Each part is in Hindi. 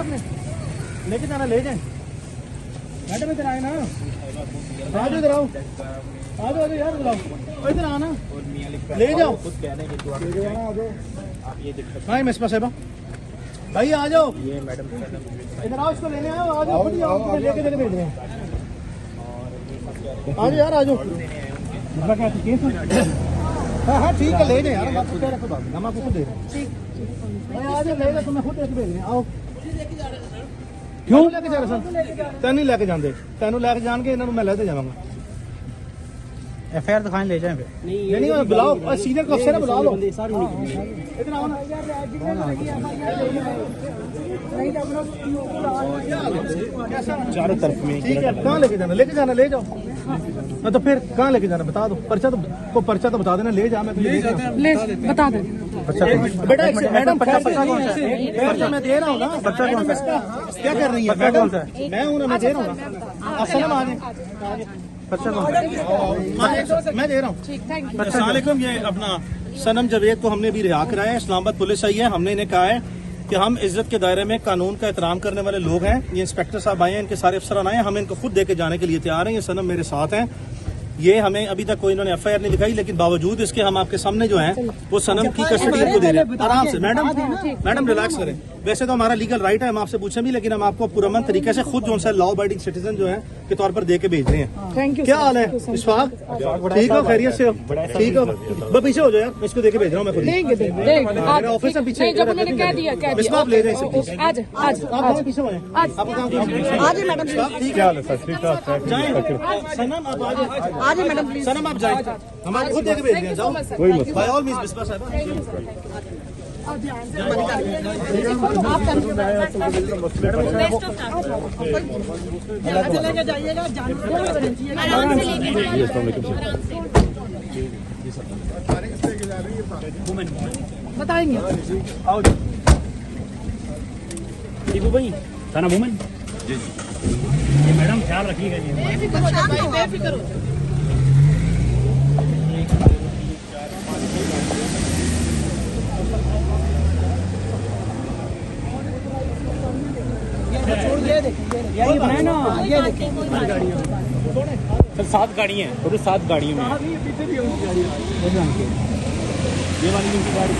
आपने लेके जाना, ले जाए मैडम इधर आए ना, आ जाओ इधर आओ, आ जाओ यार बुलाओ, इधर आना ले जाओ, भाई मिस पास है भाई आ जाओ, ये मैडम इधर आओ, इसको लेने आओ, आ जाओ खुद ही आओ, लेके लेके भेज रहे हैं, आ जाओ यार आ जाओ। हाँ हाँ ठीक है ले जाए यार, आपको क्या रखो बाबू, हम आपको खुद दे रहे हैं, आ जाओ ले जाओ, तुम्हें खुद लेके भेज रहे हैं, आओ। क्यों लेके जा रहे सर, तेन नहीं लेके जाते, तेनों लेके जान के इन्होंने मैं लेते जाऊंगा, FIR दिखाएं ले जाए फिर, नहीं बुलाओ सीनियर को अफसर बुला लो, इधर आओ ना, चारों तरफ में ठीक है, कहाँ लेके जाना, लेके जाना ले जाओ, तो फिर कहाँ लेके जाना बता दो, पर्चा तो बता देना, ले जा मैं ले बता दे, बेटा मैडम पर्चा मैं दे रहा हूँ ना, पर्चा कौन सा क्या कर रही है मैडम, मैं हूँ ना, मैं दे रहा हूँ ना, असलम आ जाए, पर्चा कौन मैं दे रहा हूँ। अस्सलाम वालेकुम, ये अपना सनम जावेद को हमने भी रिहा कराया है, इस्लामाबाद पुलिस आई है, हमने इन्हें कहा है कि हम इज्जत के दायरे में कानून का एहतराम करने वाले लोग हैं, ये इंस्पेक्टर साहब आए हैं, इनके सारे अफसरान आए हैं, हम इनको खुद देके जाने के लिए तैयार हैं, ये सनम मेरे साथ हैं, ये हमें अभी तक कोई इन्होंने FIR नहीं दिखाई, लेकिन बावजूद इसके हम आपके सामने जो हैं वो सनम की कस्टडी इनको दे रहे हैं, आराम से मैडम रिलैक्स करें, वैसे तो हमारा लीगल राइट है हम आपसे पूछें भी, लेकिन हम आपको पुरअमन तरीके से खुद जो है लॉ अबाइडिंग सिटीजन जो है के तौर पर दे के भेज रहे हैं। क्या हाल है इशफाक, ठीक हो, खैरियत से हो, ठीक हो, बस पीछे हो जाओ यार, मैं इसको देके भेज रहा हूँ, मैं मेरे ऑफिस में पीछे आप ले जाए, आप पीछे हो सनम, आप आ जाए मैडम, सनम आप जाए, हमारे खुद देके भेज रहे हैं, जाओ बाय ऑल मींस बिस्मिल्लाह साहब, बताएंगे आओ ठीक हो भाई, थाना वुमेन जी, ये मैडम ख्याल रखिएगा जी, बेफिक्र हो, ये बनाए ना, ये सर 7 गाड़ियाँ हैं, टोटल 7 गाड़ियों में, ये वाली उनकी गाड़ी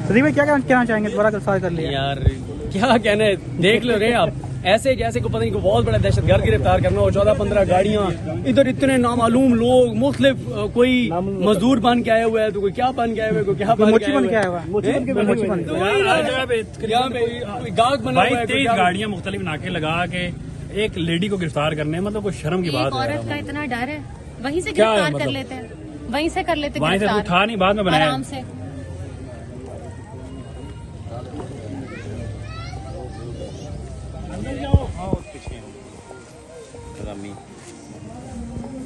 सदी भाई क्या कहना चाहेंगे, दोबारा गिरफ्तार कर लिया यार, क्या कहना है, देख लो रे आप, ऐसे जैसे को पता नहीं को बहुत बड़ा दहशतगर्द गिरफ्तार करना हो, 14-15 गाड़ियां, इधर इतने नामालूम लोग, मुख्तलिफ कोई मजदूर बन के आए हुए है, तो कोई क्या बन के आए हुए, कोई क्या बन के आए हुए, गाहक बना हुआ है, 23 गाड़ियाँ मुख्तलिफ नाके लगा के एक लेडी को गिरफ्तार करने, मतलब कोई शर्म की बात है, औरत का इतना डर है, वहीं से गिरफ्तार कर लेते हैं, वहीं से कर लेते, वहीं से था नहीं, बाद में बनाया आराम से।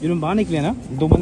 जिन्होंने बाहर निकले ना 2 बंदे